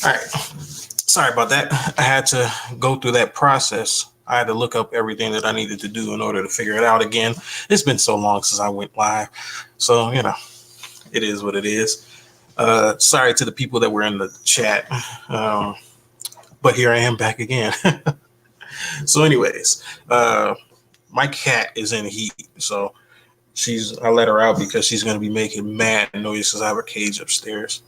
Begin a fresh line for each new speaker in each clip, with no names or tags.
All right. Sorry about that. I had to go through that process. I had to look up everything that I needed to do in order to figure it out again. It's been so long since I went live. So, it is what it is. Sorry to the people that were in the chat. But here I am back again. So anyways, my cat is in heat. So I let her out because she's going to be making mad noise because I have a cage upstairs.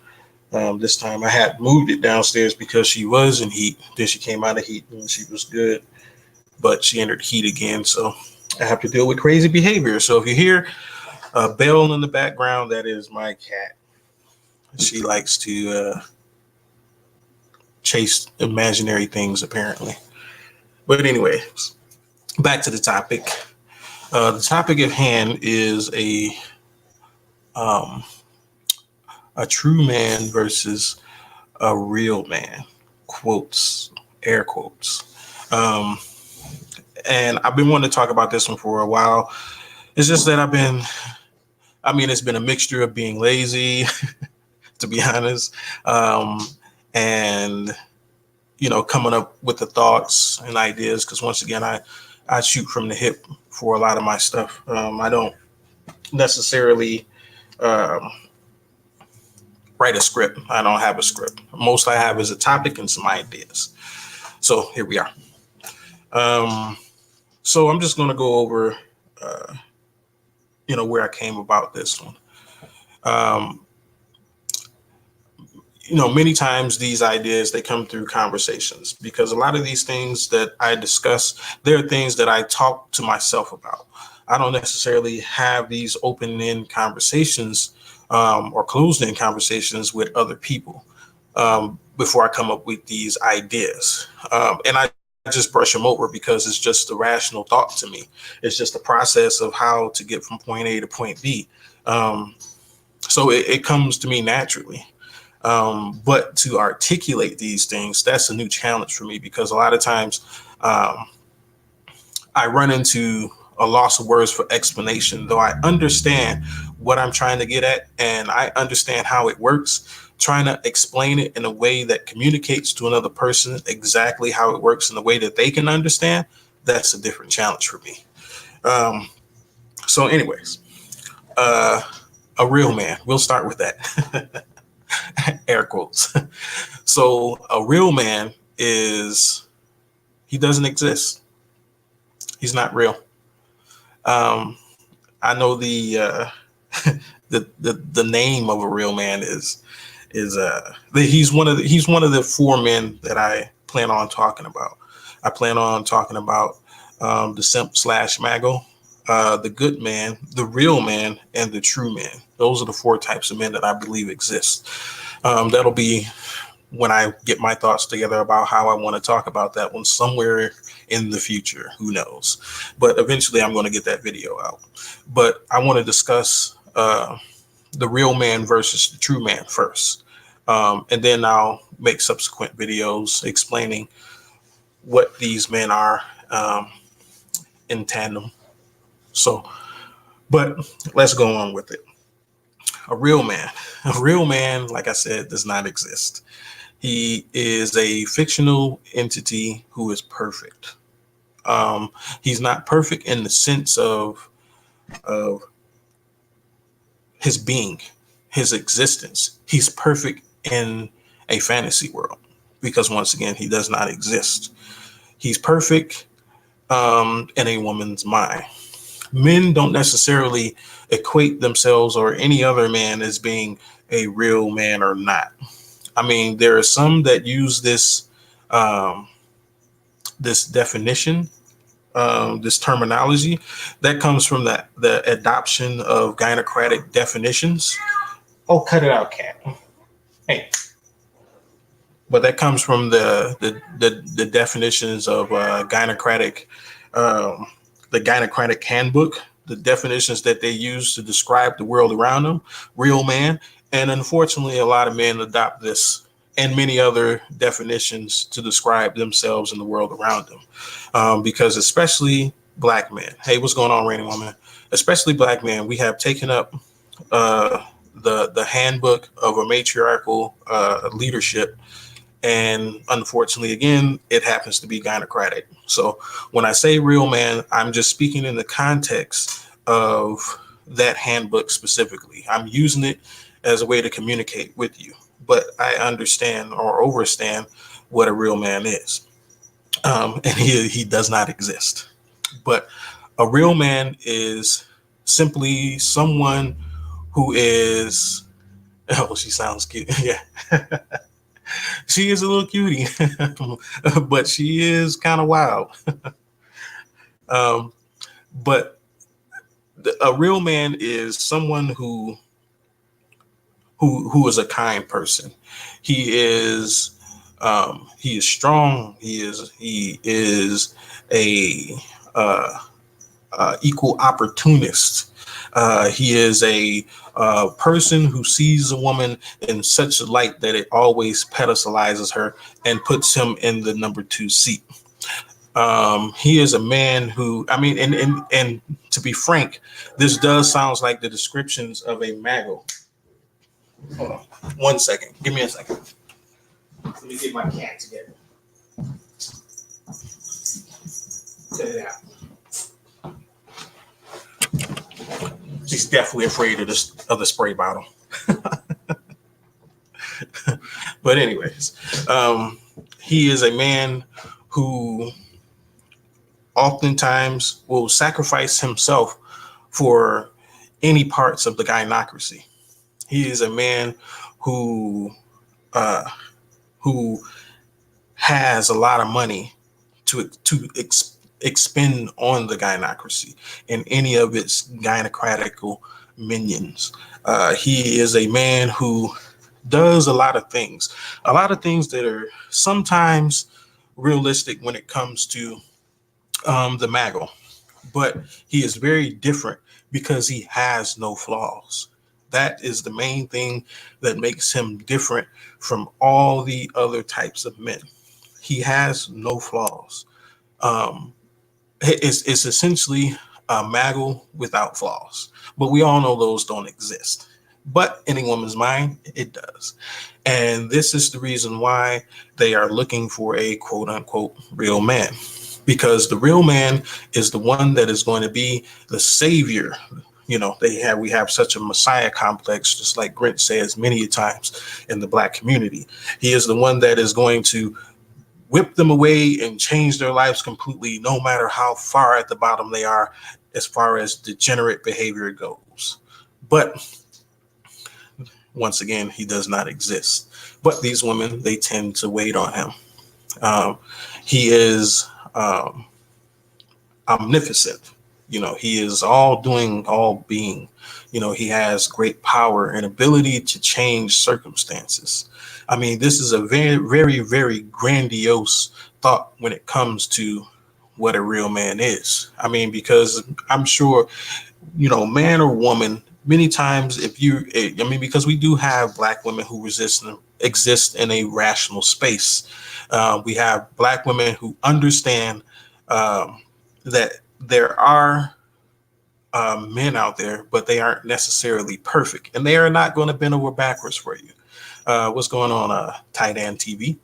This time I had moved it downstairs because she was in heat. Then she came out of heat and she was good, but she entered heat again. So I have to deal with crazy behavior. So if you hear a bell in the background, that is my cat. She likes to chase imaginary things, apparently. But anyway, back to the topic. The topic at hand is a true man versus a real man, quotes, air quotes. And I've been wanting to talk about this one for a while. It's just that it's been a mixture of being lazy, to be honest, and, coming up with the thoughts and ideas. Because once again, I shoot from the hip for a lot of my stuff. I don't necessarily write a script. I don't have a script. Most I have is a topic and some ideas. So here we are. So I'm just going to go over, where I came about this one. Many times these ideas, they come through conversations, because a lot of these things that I discuss, they're things that I talk to myself about. I don't necessarily have these open-end conversations or closed-end conversations with other people before I come up with these ideas. And I just brush them over because it's just a rational thought to me. It's just a process of how to get from point A to point B. So it comes to me naturally. But to articulate these things, that's a new challenge for me, because a lot of times I run into a loss of words for explanation, though I understand what I'm trying to get at and I understand how it works. Trying to explain it in a way that communicates to another person exactly how it works in a way that they can understand, that's a different challenge for me. So anyways, a real man, we'll start with that. Air quotes. So a real man he doesn't exist. He's not real. I know the name of a real man is he's one of the four men that I plan on talking about. I plan on talking about the simp / mago, the good man, the real man, and the true man. Those are the four types of men that I believe exist. That'll be when I get my thoughts together about how I want to talk about that one somewhere in the future. Who knows? But eventually I'm going to get that video out. But I want to discuss the real man versus the true man first. And then I'll make subsequent videos explaining what these men are in tandem. So, but let's go on with it. A real man, like I said, does not exist. He is a fictional entity who is perfect. He's not perfect in the sense of his being, his existence. He's perfect in a fantasy world because, once again, he does not exist. He's perfect in a woman's mind. Men don't necessarily equate themselves or any other man as being a real man or not. I mean, there are some that use this definition, this terminology that comes from the adoption of gynocratic definitions. Oh, cut it out, cat. Hey. But that comes from the definitions of gynocratic, the gynocratic handbook, the definitions that they use to describe the world around them, real man. And unfortunately, a lot of men adopt this and many other definitions to describe themselves and the world around them. Because especially black men, hey, what's going on, Rainy Woman? Especially black men, we have taken up the handbook of a matriarchal leadership And unfortunately, again, it happens to be gynocratic. So when I say real man, I'm just speaking in the context of that handbook specifically. I'm using it as a way to communicate with you, but I understand or overstand what a real man is. And he does not exist. But a real man is simply someone who is, oh, she sounds cute. Yeah. She is a little cutie, but she is kind of wild. Um, but a real man is someone who is a kind person. He is he is strong. He is a equal opportunist. He is a person who sees a woman in such a light that it always pedestalizes her and puts him in the number two seat. He is a man who, I mean, and to be frank, this does sounds like the descriptions of a mago. Hold on, 1 second. Give me a second. Let me get my cat together. Set it out. She's definitely afraid of the spray bottle. But anyways, he is a man who oftentimes will sacrifice himself for any parts of the gynocracy. He is a man who uh, who has a lot of money to expend on the gynocracy and any of its gynocratical minions. He is a man who does a lot of things that are sometimes realistic when it comes to the Maggle, but he is very different because he has no flaws. That is the main thing that makes him different from all the other types of men. He has no flaws. Um, it's essentially a Maggle without flaws, but we all know those don't exist. But in a woman's mind, it does. And this is the reason why they are looking for a quote unquote real man, because the real man is the one that is going to be the savior. You know, we have such a messiah complex, just like Grint says many times in the black community. He is the one that is going to whip them away and change their lives completely, no matter how far at the bottom they are as far as degenerate behavior goes. But once again, he does not exist. But these women, they tend to wait on him. He is omnipotent. You know, he is all doing, all being. You know, he has great power and ability to change circumstances. I mean, this is a very, very, very grandiose thought when it comes to what a real man is. I mean, because I'm sure, you know, man or woman, many times because we do have black women who exist in a rational space. We have black women who understand that there are men out there, but they aren't necessarily perfect, and they are not going to bend over backwards for you. What's going on, Titan TV?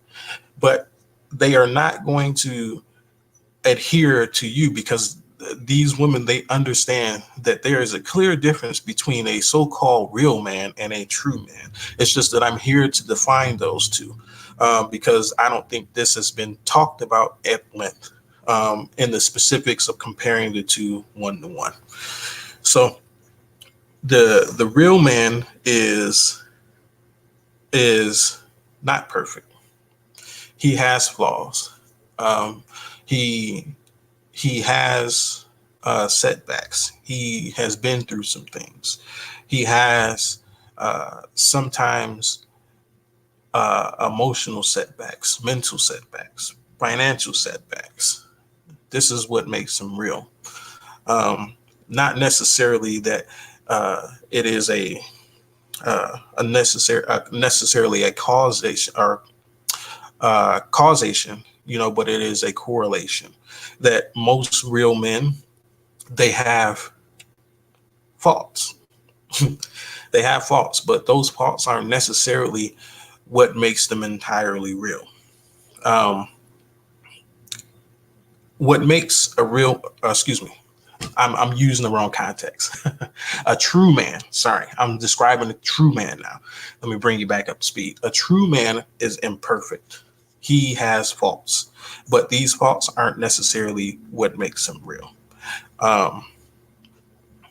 But they are not going to adhere to you, because these women, they understand that there is a clear difference between a so-called real man and a true man. It's just that I'm here to define those two, because I don't think this has been talked about at length in the specifics of comparing the two one to one. So the real man is not perfect. He has flaws. He has setbacks. He has been through some things. He has sometimes emotional setbacks, mental setbacks, financial setbacks. This is what makes him real. Not necessarily that it is necessarily a causation or causation, you know, but it is a correlation that most real men, they have faults. They have faults, but those faults aren't necessarily what makes them entirely real. Um, what makes a real, excuse me, I'm using the wrong context. A true man, sorry, I'm describing a true man now. Let me bring you back up to speed. A true man is imperfect. He has faults, but these faults aren't necessarily what makes him real. Um,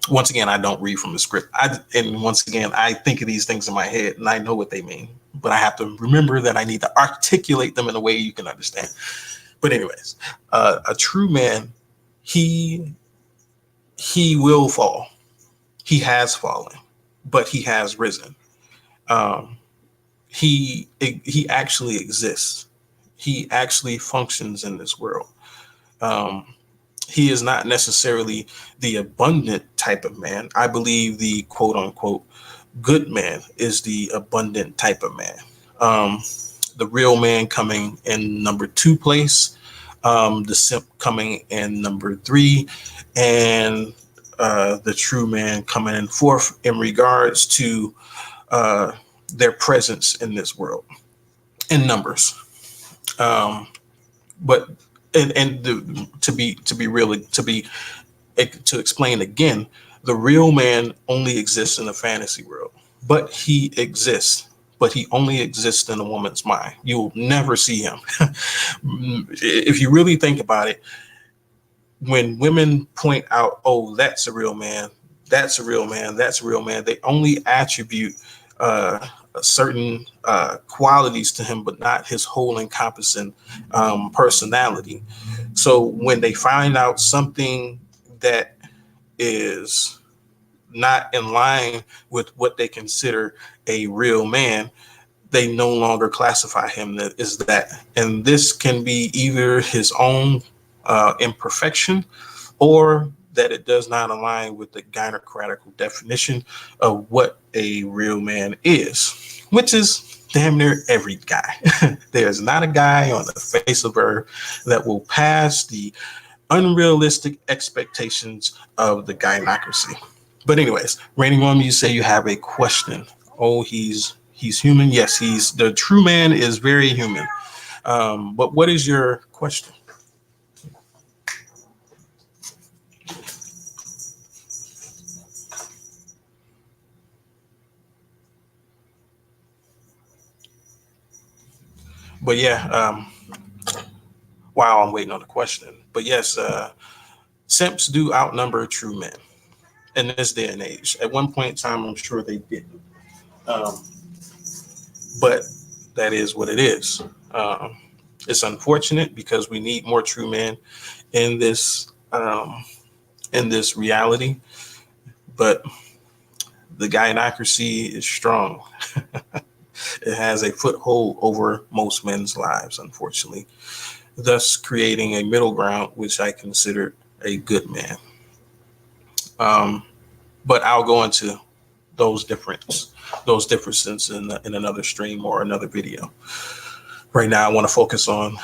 Once again, I don't read from the script. And once again, I think of these things in my head and I know what they mean, but I have to remember that I need to articulate them in a way you can understand. But anyways, a true man, he he will fall. He has fallen, but he has risen. Um, he actually exists. He actually functions in this world. Um, he is not necessarily the abundant type of man. I believe the quote unquote good man is the abundant type of man. Um, the real man coming in number two place, the simp coming in number three, and the true man coming in fourth in regards to uh, their presence in this world in numbers. Um, but to be really to explain again, the real man only exists in a fantasy world, but he exists. But he only exists in a woman's mind. You'll never see him. If you really think about it, when women point out, "Oh, that's a real man," "That's a real man," "That's a real man," they only attribute certain qualities to him, but not his whole encompassing personality. So when they find out something that is not in line with what they consider a real man, they no longer classify him as that. And this can be either his own imperfection or that it does not align with the gynocratical definition of what a real man is, which is damn near every guy. There's not a guy on the face of earth that will pass the unrealistic expectations of the gynocracy. But anyways, Rainy Woman, you say you have a question. Oh, he's human. Yes, he's the true man is very human. But what is your question? But yeah, while I'm waiting on the question. But yes, simps do outnumber true men in this day and age. At one point in time, I'm sure they didn't. Um, but that is what it is. Um, it's unfortunate because we need more true men in this reality. But the gynocracy is strong. It has a foothold over most men's lives, unfortunately, thus creating a middle ground, which I consider a good man. Um, but I'll go into those differences in another stream or another video. Right now, I want to focus on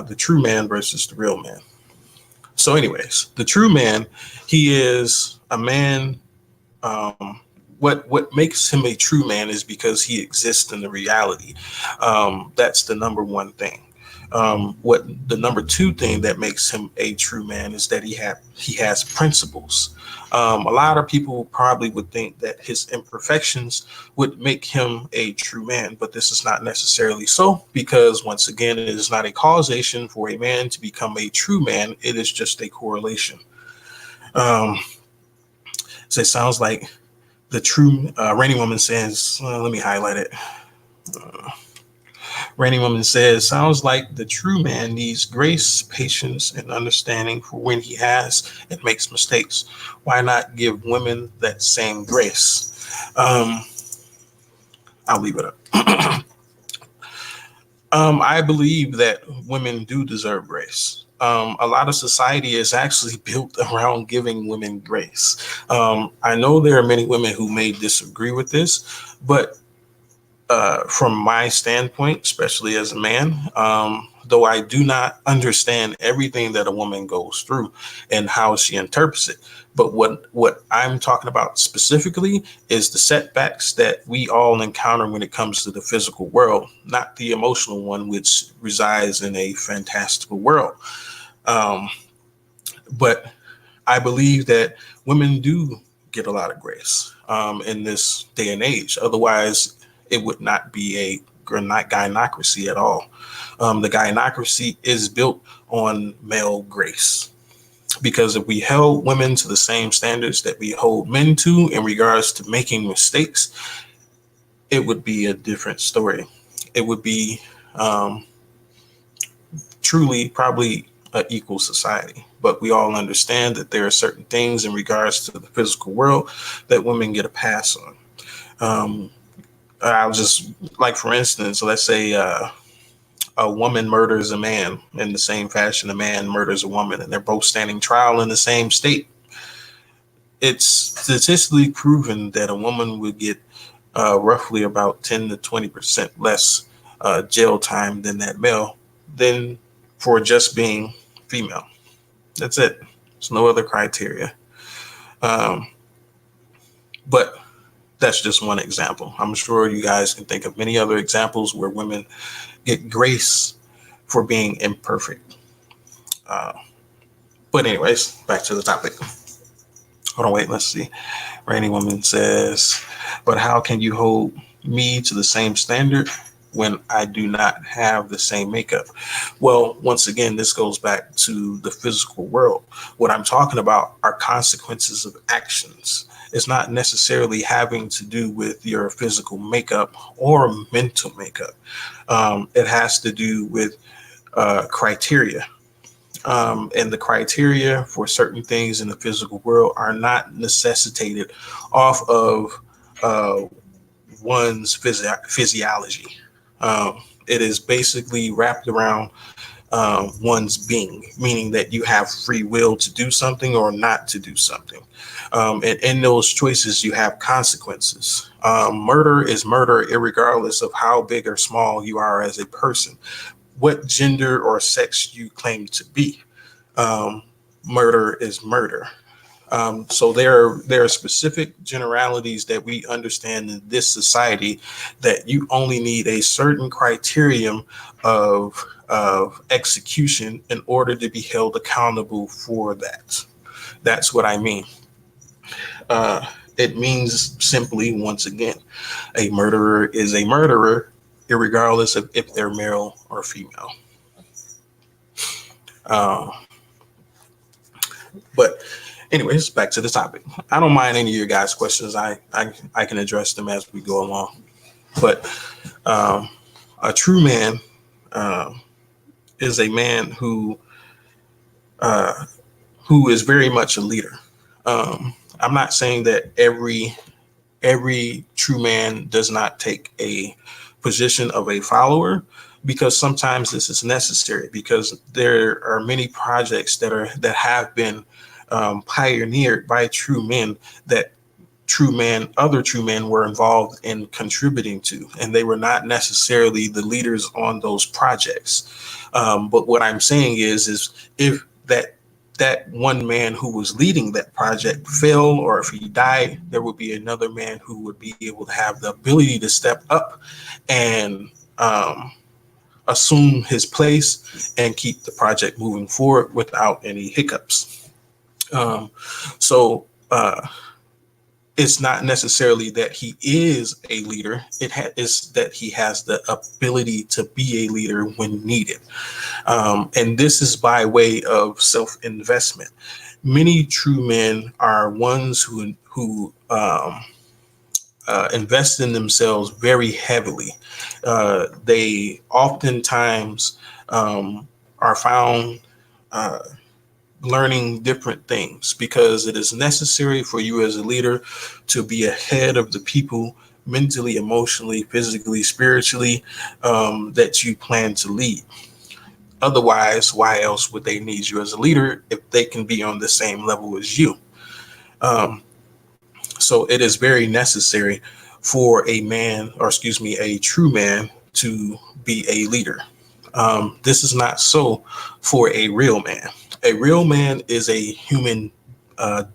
the true man versus the real man. So, anyways, the true man, he is a man. What makes him a true man is because he exists in the reality. That's the number one thing. What the number two thing that makes him a true man is that he has principles. A lot of people probably would think that his imperfections would make him a true man, but this is not necessarily so because once again, it is not a causation for a man to become a true man. It is just a correlation. Um, so it sounds like the true Rainy Woman says, let me highlight it. Uh, Rainy Woman says, sounds like the true man needs grace, patience, and understanding for when he has and makes mistakes. Why not give women that same grace? I'll leave it up. I believe that women do deserve grace. A lot of society is actually built around giving women grace. I know there are many women who may disagree with this, but from my standpoint, especially as a man, though I do not understand everything that a woman goes through and how she interprets it. But what I'm talking about specifically is the setbacks that we all encounter when it comes to the physical world, not the emotional one, which resides in a fantastical world. Um, but I believe that women do get a lot of grace in this day and age. Otherwise, it would not be a gynocracy at all. The gynocracy is built on male grace. Because if we held women to the same standards that we hold men to in regards to making mistakes, it would be a different story. It would be truly probably an equal society. But we all understand that there are certain things in regards to the physical world that women get a pass on. I was just like, for instance, let's say a woman murders a man in the same fashion a man murders a woman, and they're both standing trial in the same state. It's statistically proven that a woman would get roughly about 10 to 20% less jail time than that male, than for just being female. That's it. There's no other criteria. But that's just one example. I'm sure you guys can think of many other examples where women get grace for being imperfect. But anyways, back to the topic. Hold on, wait, let's see. Rainy Woman says, but how can you hold me to the same standard when I do not have the same makeup? Well, once again, this goes back to the physical world. What I'm talking about are consequences of actions. It's not necessarily having to do with your physical makeup or mental makeup. It has to do with criteria. And the criteria for certain things in the physical world are not necessitated off of one's physiology. It is basically wrapped around one's being, meaning that you have free will to do something or not to do something. And in those choices, you have consequences. Murder is murder, irregardless of how big or small you are as a person, what gender or sex you claim to be. Murder is murder. So there are specific generalities that we understand in this society that you only need a certain criterion of execution in order to be held accountable for that. That's what I mean. It means simply, once again, a murderer is a murderer, irregardless of if they're male or female. But anyways, back to the topic. I don't mind any of your guys' questions. I can address them as we go along. But a true man is a man who is very much a leader. I'm not saying that every true man does not take a position of a follower, because sometimes this is necessary, because there are many projects that have been pioneered by true men that other true men were involved in contributing to, and they were not necessarily the leaders on those projects. But what I'm saying is if that one man who was leading that project failed, or if he died, there would be another man who would be able to have the ability to step up and assume his place and keep the project moving forward without any hiccups. So it's not necessarily that he is a leader. It's that he has the ability to be a leader when needed. And this is by way of self-investment. Many true men are ones who invest in themselves very heavily. They oftentimes are found learning different things, because it is necessary for you as a leader to be ahead of the people mentally, emotionally, physically, spiritually, that you plan to lead. Otherwise, why else would they need you as a leader if they can be on the same level as you? So it is very necessary for a true man to be a leader. This is not so for a real man. A real man is a human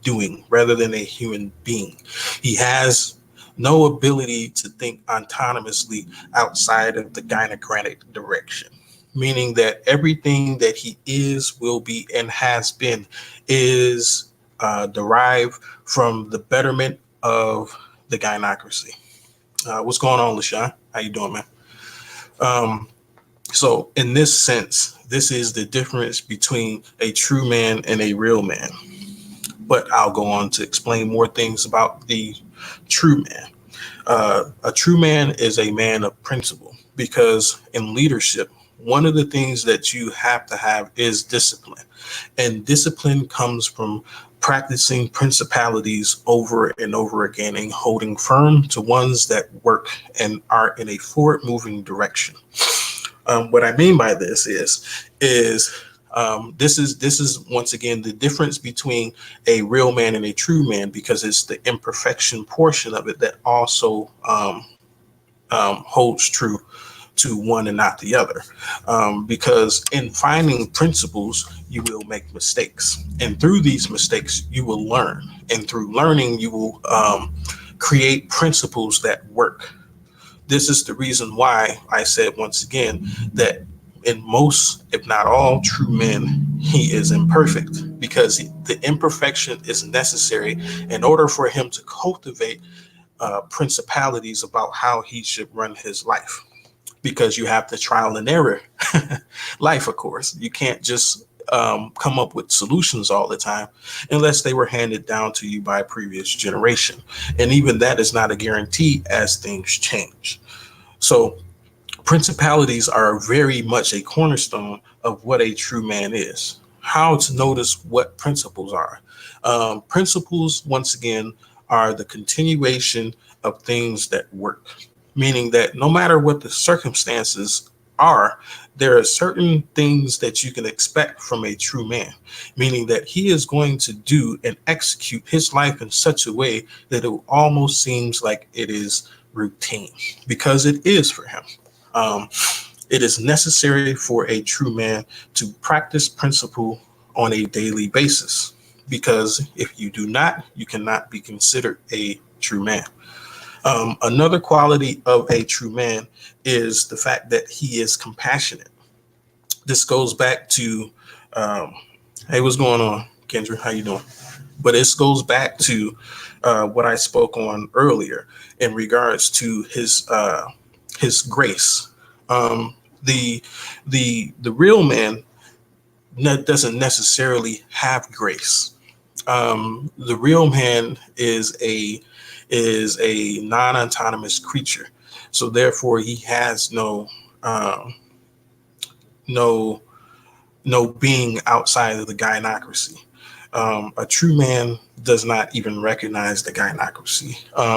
doing rather than a human being. He has no ability to think autonomously outside of the gynocratic direction, meaning that everything that he is, will be, and has been is derived from the betterment of the gynocracy. What's going on, LaShawn? How you doing, man? Um, so in this sense, this is the difference between a true man and a real man. But I'll go on to explain more things about the true man. A true man is a man of principle because in leadership, one of the things that you have to have is discipline. And discipline comes from practicing principalities over and over again and holding firm to ones that work and are in a forward moving direction. What I mean by this is once again the difference between a real man and a true man, because it's the imperfection portion of it that also holds true to one and not the other. Because in finding principles, you will make mistakes, and through these mistakes, you will learn, and through learning, you will create principles that work. This is the reason why I said once again that in most, if not all, true men, he is imperfect, because the imperfection is necessary in order for him to cultivate principalities about how he should run his life. Because you have the trial and error life, of course. You can't just come up with solutions all the time unless they were handed down to you by a previous generation. And even that is not a guarantee as things change. So principalities are very much a cornerstone of what a true man is. How to notice what principles are. Principles, once again, are the continuation of things that work, meaning that no matter what the circumstances are, there are certain things that you can expect from a true man, meaning that he is going to do and execute his life in such a way that it almost seems like it is routine, because it is for him. Um, it is necessary for a true man to practice principle on a daily basis, because if you do not, you cannot be considered a true man. Another quality of a true man is the fact that he is compassionate. This goes back to, um, hey, what's going on, Kendra? How you doing? But this goes back to what I spoke on earlier in regards to his grace. The the real man doesn't necessarily have grace. The real man is a non-autonomous creature, so therefore he has no no being outside of the gynocracy. A true man does not even recognize the gynocracy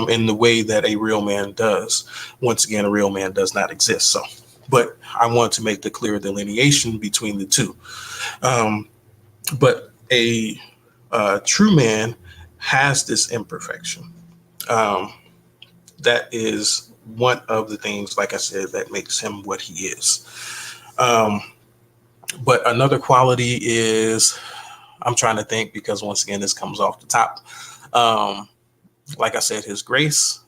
in the way that a real man does. Once again, a real man does not exist. So, but I want to make the clear delineation between the two. Um, but a true man has this imperfection. Um, that is one of the things, like I said, that makes him what he is. Um, but another quality is, I'm trying to think, because once again, this comes off the top. Um, like I said, his grace,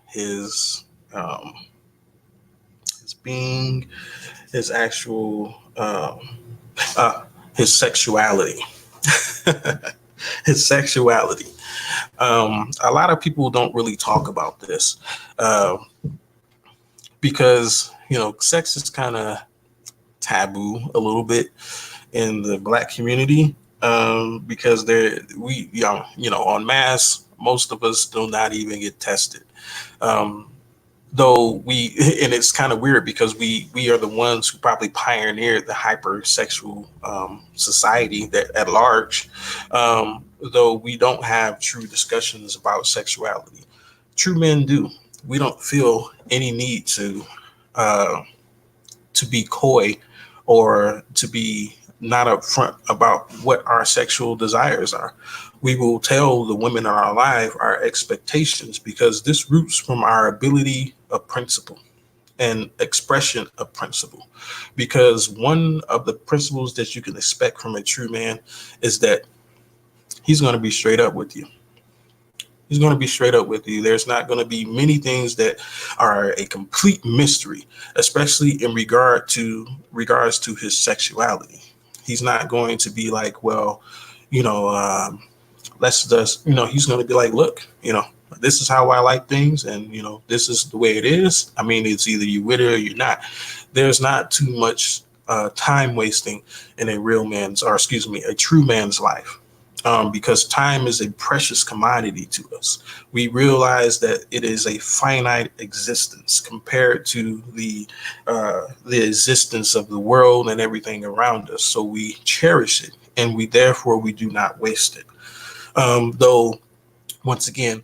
his being, his actual, his sexuality, his sexuality. A lot of people don't really talk about this because sex is kind of taboo a little bit in the Black community, because en masse, most of us do not even get tested. Um, though and it's kind of weird because we are the ones who probably pioneered the hypersexual society that at large, though we don't have true discussions about sexuality. True men do. We don't feel any need uh, to be coy or to be not upfront about what our sexual desires are. We will tell the women in our life our expectations because this roots from our ability of principle. an expression of principle, because one of the principles that you can expect from a true man is that he's going to be straight up with you. He's going to be straight up with you. There's not going to be many things that are a complete mystery, especially in regards to his sexuality. He's not going to be like, well, you know, let's just, he's going to be like, look, this is how I like things, and this is the way it is. I mean, it's either you with it or you're not. There's not too much time wasting in a true man's life. Because time is a precious commodity to us. We realize that it is a finite existence compared to the existence of the world and everything around us. So we cherish it, and we do not waste it. Though, once again,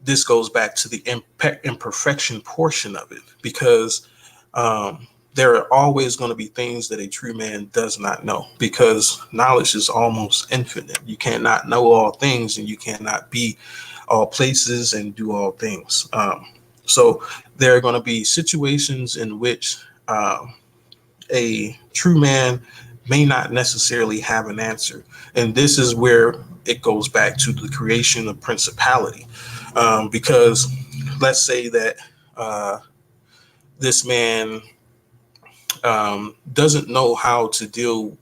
this goes back to the imperfection portion of it, because there are always going to be things that a true man does not know, because knowledge is almost infinite. You cannot know all things, and you cannot be all places and do all things. So there are going to be situations in which a true man may not necessarily have an answer. And this is where it goes back to the creation of principality. Because let's say that this man doesn't know how to deal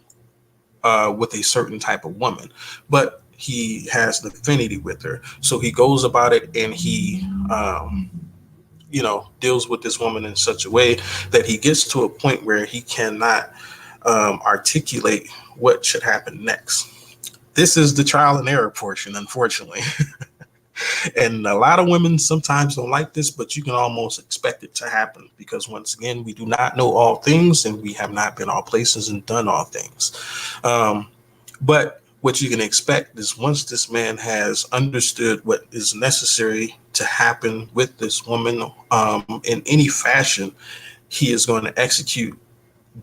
with a certain type of woman, but he has an affinity with her. So he goes about it, and he, deals with this woman in such a way that he gets to a point where he cannot articulate what should happen next. This is the trial and error portion, unfortunately. And a lot of women sometimes don't like this, but you can almost expect it to happen, because once again, we do not know all things, and we have not been all places and done all things. But what you can expect is, once this man has understood what is necessary to happen with this woman in any fashion, he is going to execute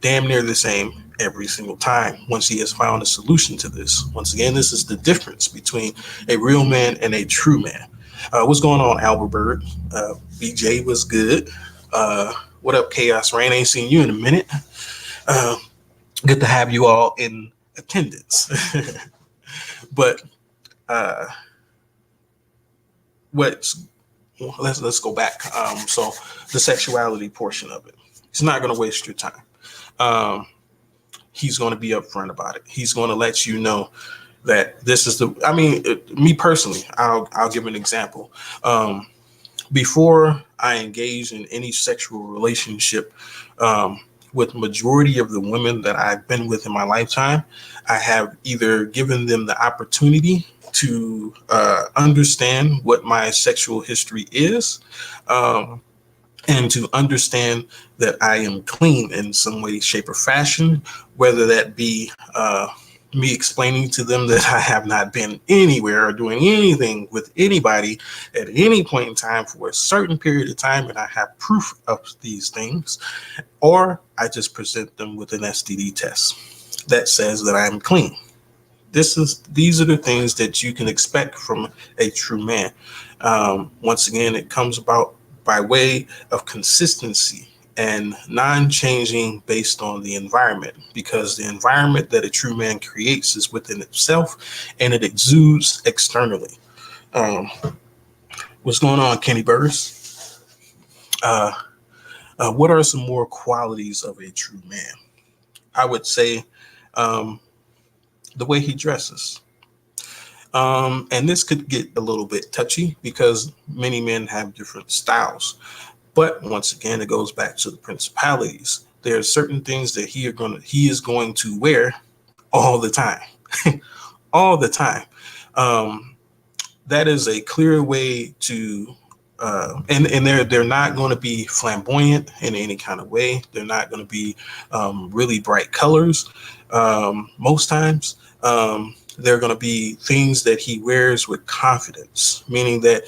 damn near the same every single time once he has found a solution to this. Once again, this is the difference between a real man and a true man. What's going on, Albert Bird? BJ was good. What up, Chaos Rain? Ain't seen you in a minute. Good to have you all in attendance. But let's go back. So the sexuality portion of it. He's not going to waste your time. He's going to be upfront about it. He's going to let you know that this is me personally, I'll give an example. Before I engage in any sexual relationship, with majority of the women that I've been with in my lifetime, I have either given them the opportunity to understand what my sexual history is, and to understand that I am clean in some way, shape, or fashion, whether that be me explaining to them that I have not been anywhere or doing anything with anybody at any point in time for a certain period of time, and I have proof of these things, or I just present them with an STD test that says that I'm clean. These are the things that you can expect from a true man. Once again, it comes about by way of consistency and non-changing based on the environment, because the environment that a true man creates is within itself, and it exudes externally. What's going on, Kenny Burris? What are some more qualities of a true man? I would say the way he dresses. And this could get a little bit touchy, because many men have different styles. But once again, it goes back to the principalities. There are certain things that he is going to wear all the time, all the time. That is a clear way to, and they're not going to be flamboyant in any kind of way. They're not going to be really bright colors. Most times, they're going to be things that he wears with confidence, meaning that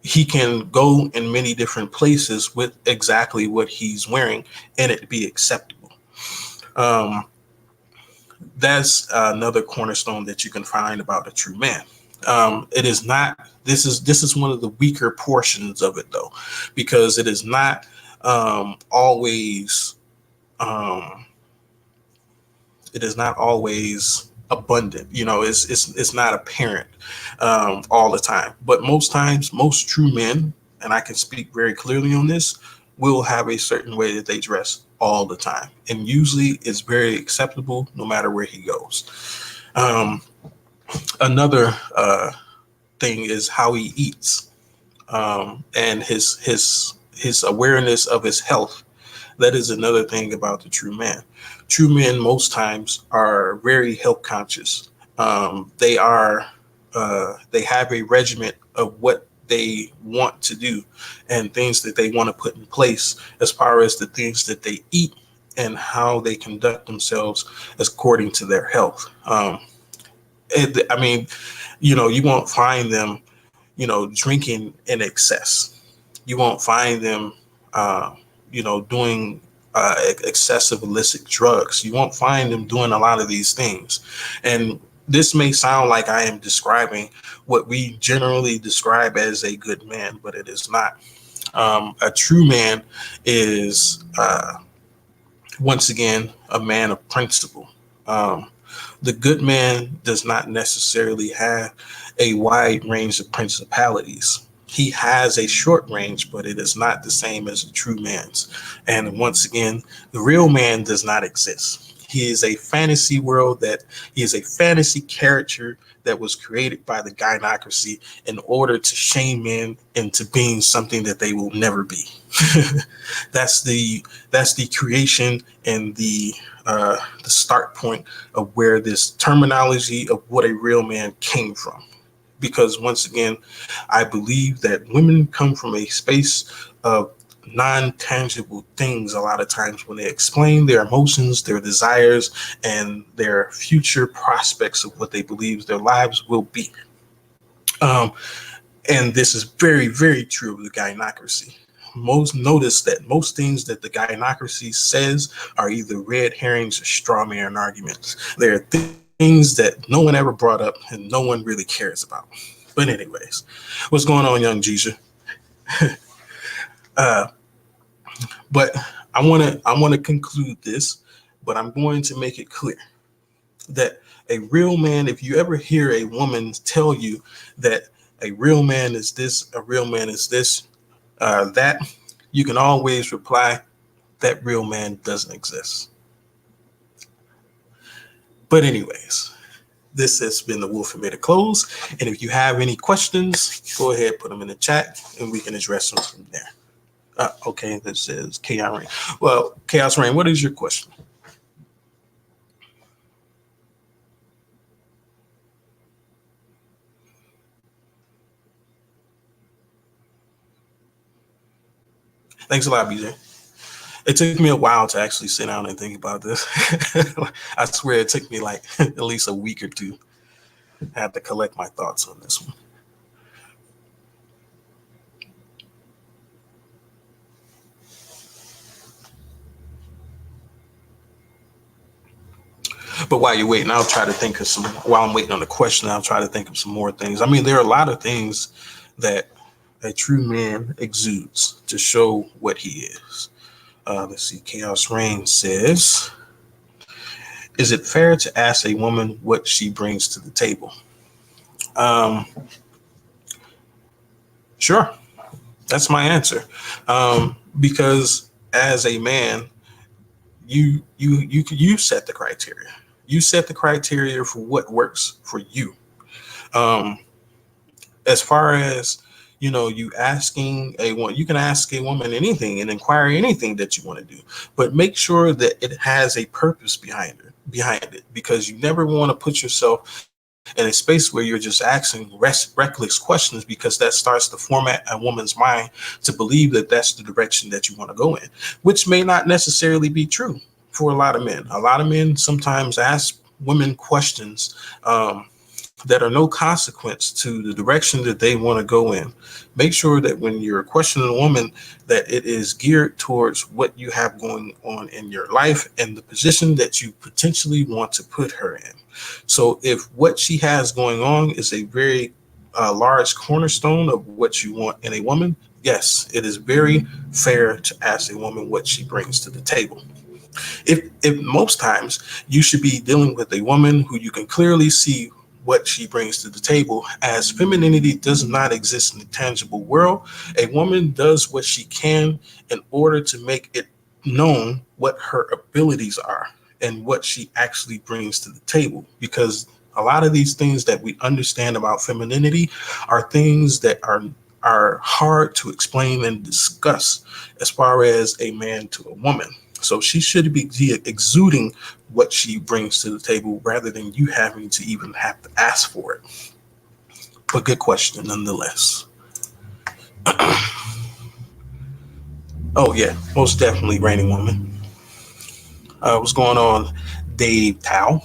he can go in many different places with exactly what he's wearing and it be acceptable. That's another cornerstone that you can find about a true man. It is not. This is one of the weaker portions of it, though, because it is not always. Um, it is not always abundant. It's not apparent all the time. But most times, most true men, and I can speak very clearly on this, will have a certain way that they dress all the time, and usually it's very acceptable no matter where he goes. Um, Another thing is how he eats, and his awareness of his health. That is another thing about the true man. True men most times are very health conscious. They have a regiment of what they want to do and things that they want to put in place as far as the things that they eat and how they conduct themselves according to their health. I mean, you won't find them, drinking in excess. You won't find them, uh, doing excessive illicit drugs. You won't find them doing a lot of these things. And this may sound like I am describing what we generally describe as a good man, but it is not. A true man is, once again, a man of principle. Um, the good man does not necessarily have a wide range of principalities. He has a short range, but it is not the same as a true man's. And once again, the real man does not exist. He is a fantasy world that he is a fantasy character that was created by the gynocracy in order to shame men into being something that they will never be. that's the creation and the start point of where this terminology of what a real man came from. Because once again, I believe that women come from a space of non-tangible things a lot of times when they explain their emotions, their desires, and their future prospects of what they believe their lives will be. Um, and this is very, very true of the gynocracy. Most notice that most things that the gynocracy says are either red herrings or straw man arguments. They're things that no one ever brought up and no one really cares about. But anyways, what's going on, young Jeisha? uh, but I want to conclude this, but I'm going to make it clear that a real man, if you ever hear a woman tell you that a real man is this, a real man is this, that, you can always reply, that real man doesn't exist. But anyways, this has been the Wolf and Made It Close. And if you have any questions, go ahead, put them in the chat and we can address them from there. Okay, this says Chaos Rain. Well, Chaos Rain, what is your question? Thanks a lot, BJ. It took me a while to actually sit down and think about this. I swear it took me like at least a week or two. I had to collect my thoughts on this one. But while you're waiting, I'll try to think of some. While I'm waiting on the question, I'll try to think of some more things. I mean, there are a lot of things that a true man exudes to show what he is. Let's see. Chaos Rain says, "Is it fair to ask a woman what she brings to the table?" Um, sure, that's my answer. Because as a man, you set the criteria. You set the criteria for what works for you. Um, as far as you asking a woman, you can ask a woman anything and inquire anything that you want to do, but make sure that it has a purpose behind it, because you never want to put yourself in a space where you're just asking reckless questions, because that starts to format a woman's mind to believe that that's the direction that you want to go in, which may not necessarily be true for a lot of men. A lot of men sometimes ask women questions that are no consequence to the direction that they want to go in. Make sure that when you're questioning a woman, that it is geared towards what you have going on in your life and the position that you potentially want to put her in. So if what she has going on is a very large cornerstone of what you want in a woman, yes, it is very fair to ask a woman what she brings to the table. If most times you should be dealing with a woman who you can clearly see what she brings to the table, as femininity does not exist in the tangible world. A woman does what she can in order to make it known what her abilities are and what she actually brings to the table, because a lot of these things that we understand about femininity are things that are hard to explain and discuss as far as a man to a woman. So she should be exuding what she brings to the table rather than you having to even have to ask for it. But good question nonetheless. Oh yeah, most definitely, Raining Woman. What's going on, Dave Tao?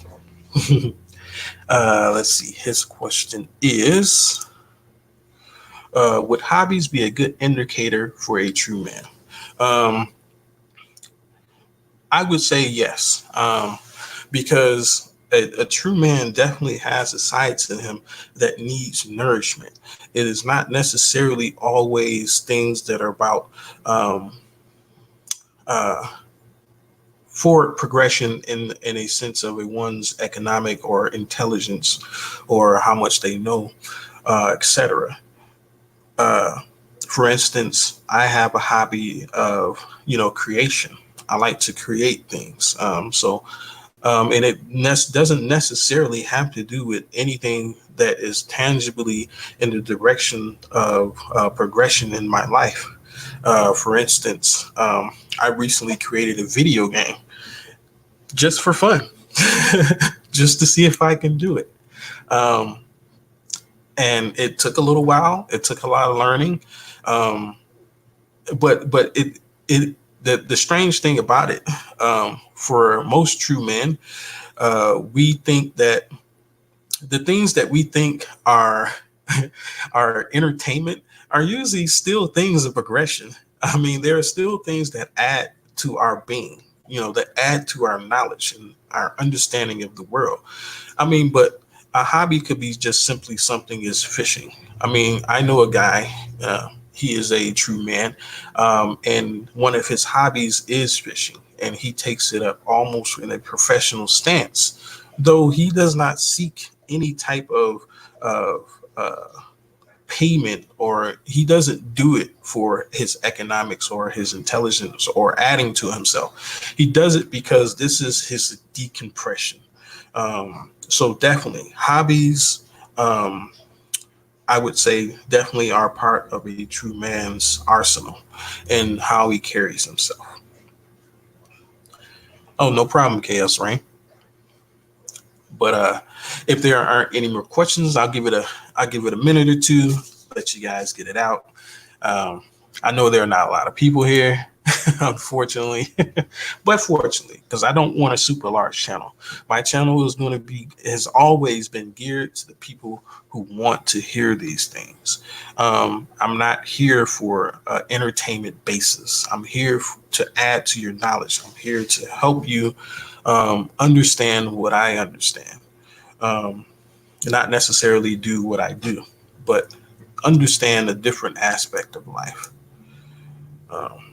Let's see. His question is, would hobbies be a good indicator for a true man? Um, I would say yes, because a true man definitely has a side to him that needs nourishment. It is not necessarily always things that are about uh, forward progression in a sense of a one's economic or intelligence or how much they know, etc. Uh, for instance, I have a hobby of creation. I like to create things. And it doesn't necessarily have to do with anything that is tangibly in the direction of progression in my life. For instance, I recently created a video game just for fun, just to see if I can do it. Um, and it took a little while. It took a lot of learning. Um, but it the strange thing about it, for most true men, we think that the things that we think are are entertainment are usually still things of progression. I mean, there are still things that add to our being, that add to our knowledge and our understanding of the world. I mean, but a hobby could be just simply something as fishing. I mean, I know a guy, he is a true man, and one of his hobbies is fishing, and he takes it up almost in a professional stance, though he does not seek any type of payment, or he doesn't do it for his economics or his intelligence or adding to himself. He does it because this is his decompression. So definitely hobbies, I would say, definitely are part of a true man's arsenal and how he carries himself. Oh, no problem, Chaos Rain. But if there aren't any more questions, I'll give it a minute or two, let you guys get it out. Um, I know there are not a lot of people here, unfortunately, but fortunately, because I don't want a super large channel. My channel is going to be has always been geared to the people who want to hear these things. I'm not here for entertainment basis. I'm here to add to your knowledge. I'm here to help you understand what I understand. Um, Not necessarily do what I do, but understand a different aspect of life. Um,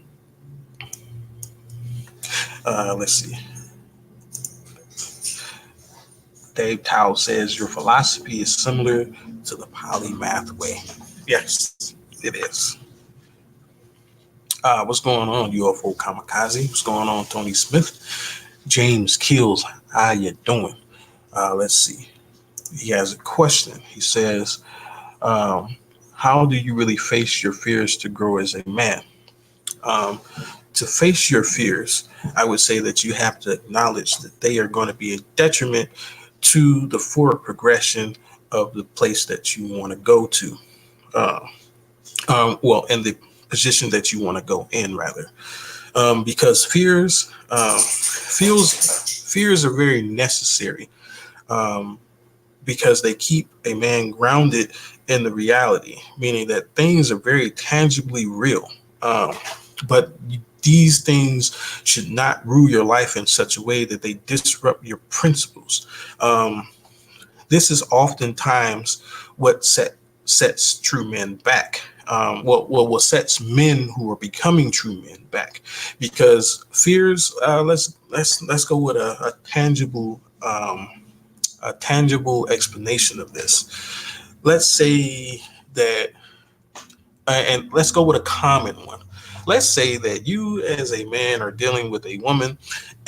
let's see. Dave Tao says your philosophy is similar to the polymath way. Yes, it is. What's going on, UFO Kamikaze? What's going on, Tony Smith? James Kills, how you doing? Let's see. He has a question. He says, um, how do you really face your fears to grow as a man? Um, to face your fears, I would say that you have to acknowledge that they are going to be a detriment to the forward progression of the place that you want to go to. Uh, in the position that you want to go in, rather, because fears are very necessary. Um, because they keep a man grounded in the reality, meaning that things are very tangibly real. But these things should not rule your life in such a way that they disrupt your principles. Um, this is oftentimes what sets true men back. What sets men who are becoming true men back, because fears. Let's go with a tangible explanation of this. Let's say that, and let's go with a common one. Let's say that you, as a man, are dealing with a woman,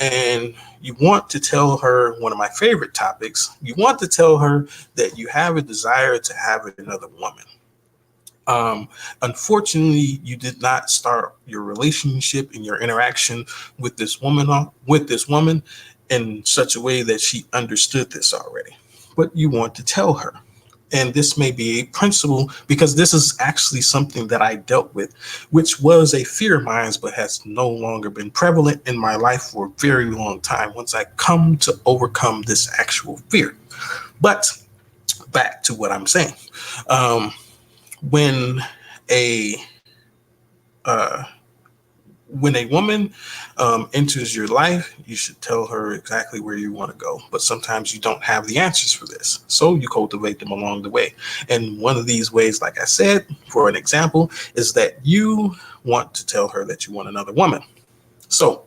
and you want to tell her one of my favorite topics. You want to tell her that you have a desire to have another woman. Unfortunately, you did not start your relationship and your interaction with this woman in such a way that she understood this already. But you want to tell her. And this may be a principle, because this is actually something that I dealt with, which was a fear of mine, but has no longer been prevalent in my life for a very long time once I come to overcome this actual fear. But back to what I'm saying. Um, when a uh, when a woman enters your life, you should tell her exactly where you want to go. But sometimes you don't have the answers for this, so you cultivate them along the way. And one of these ways, like I said, for an example, is that you want to tell her that you want another woman. So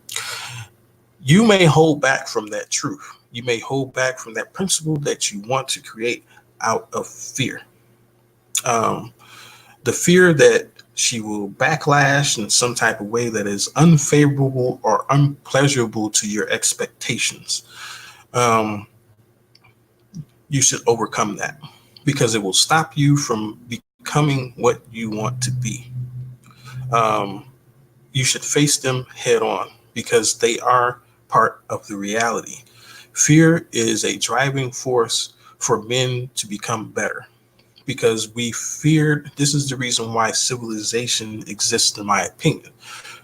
you may hold back from that truth. You may hold back from that principle that you want to create out of fear. Um, the fear that she will backlash in some type of way that is unfavorable or unpleasurable to your expectations. Um, you should overcome that, because it will stop you from becoming what you want to be. Um, you should face them head on, because they are part of the reality. Fear is a driving force for men to become better, because we feared. This is the reason why civilization exists, in my opinion.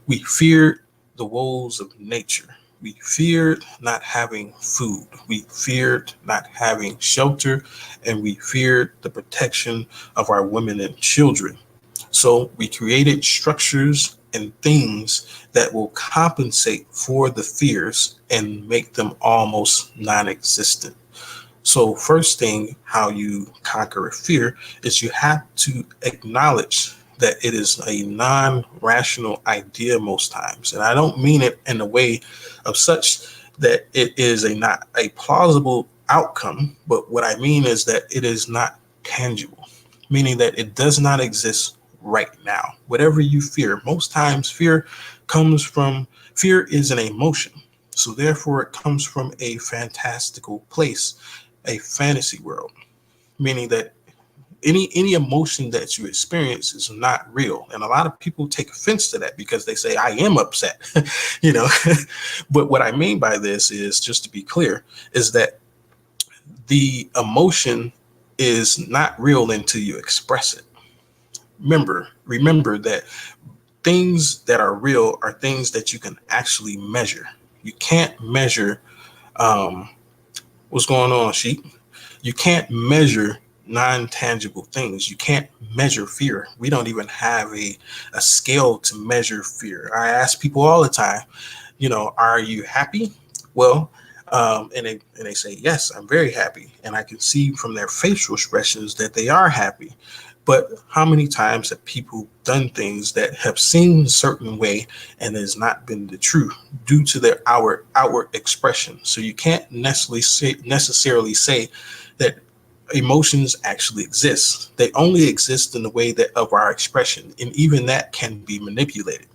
We feared the woes of nature. We feared not having food. We feared not having shelter, and we feared the protection of our women and children. So we created structures and things that will compensate for the fears and make them almost non-existent. So, first thing, how you conquer a fear is you have to acknowledge that it is a non-rational idea most times. And I don't mean it in a way of such that it is a not a plausible outcome, but what I mean is that it is not tangible, meaning that it does not exist right now. Whatever you fear, most times fear is an emotion. So therefore it comes from a fantastical place, a fantasy world, meaning that any emotion that you experience is not real. And a lot of people take offense to that because they say I am upset, you know. But what I mean by this is, just to be clear, is that the emotion is not real until you express it. Remember that things that are real are things that you can actually measure. You can't measure um, what's going on, sheep. You can't measure non-tangible things. You can't measure fear. We don't even have a scale to measure fear. I ask people all the time, are you happy? Well, and they say, yes, I'm very happy. And I can see from their facial expressions that they are happy. But how many times have people done things that have seemed a certain way and has not been the truth due to their outward expression? So you can't necessarily say that emotions actually exist. They only exist in the way that of our expression, and even that can be manipulated.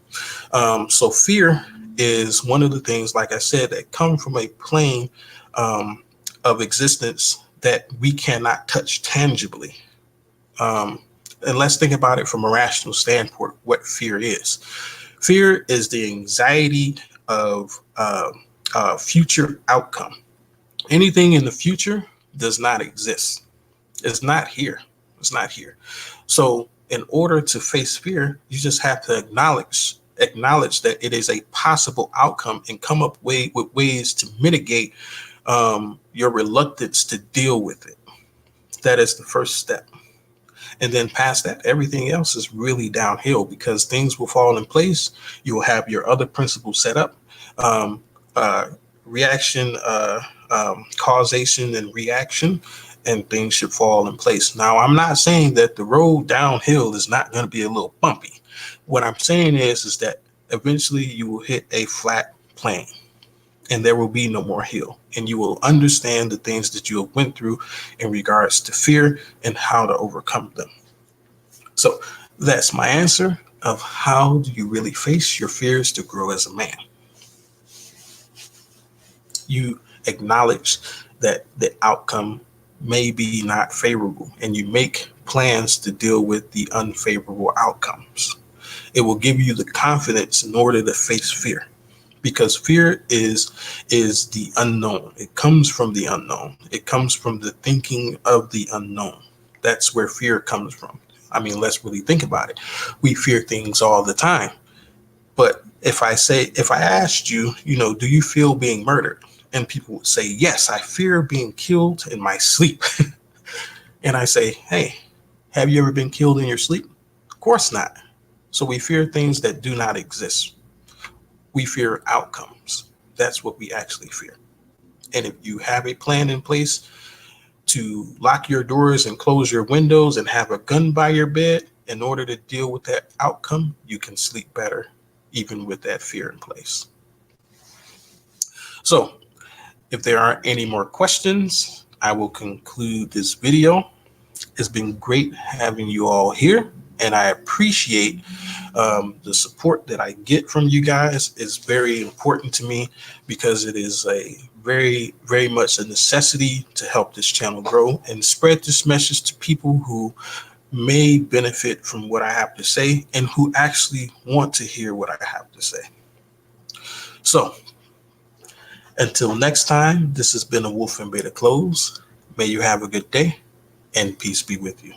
So fear is one of the things, like I said, that come from a plane of existence that we cannot touch tangibly. Um, and let's think about it from a rational standpoint, what fear is. Fear is the anxiety of future outcome. Anything in the future does not exist. It's not here. It's not here. So in order to face fear, you just have to acknowledge that it is a possible outcome and come up with ways to mitigate your reluctance to deal with it. That is the first step. And then past that, everything else is really downhill because things will fall in place. You will have your other principles set up, um, uh, reaction, causation, and reaction, and things should fall in place. Now, I'm not saying that the road downhill is not going to be a little bumpy. What I'm saying is that eventually you will hit a flat plane and there will be no more hill, and you will understand the things that you have went through in regards to fear and how to overcome them. So that's my answer of how do you really face your fears to grow as a man. You acknowledge that the outcome may be not favorable and you make plans to deal with the unfavorable outcomes. It will give you the confidence in order to face fear, because fear is the unknown. It comes from the unknown. It comes from the thinking of the unknown. That's where fear comes from. I mean, let's really think about it. We fear things all the time. But if I asked you, do you feel being murdered? And people would say, yes, I fear being killed in my sleep. And I say, hey, have you ever been killed in your sleep? Of course not. So we fear things that do not exist. We fear outcomes. That's what we actually fear. And if you have a plan in place to lock your doors and close your windows and have a gun by your bed in order to deal with that outcome, you can sleep better, even with that fear in place. So if there aren't any more questions, I will conclude this video. It's been great having you all here, and I appreciate the support that I get from you guys. Is very important to me because it is a very, very much a necessity to help this channel grow and spread this message to people who may benefit from what I have to say and who actually want to hear what I have to say. So until next time, this has been a Wolf and Beta Close. May you have a good day and peace be with you.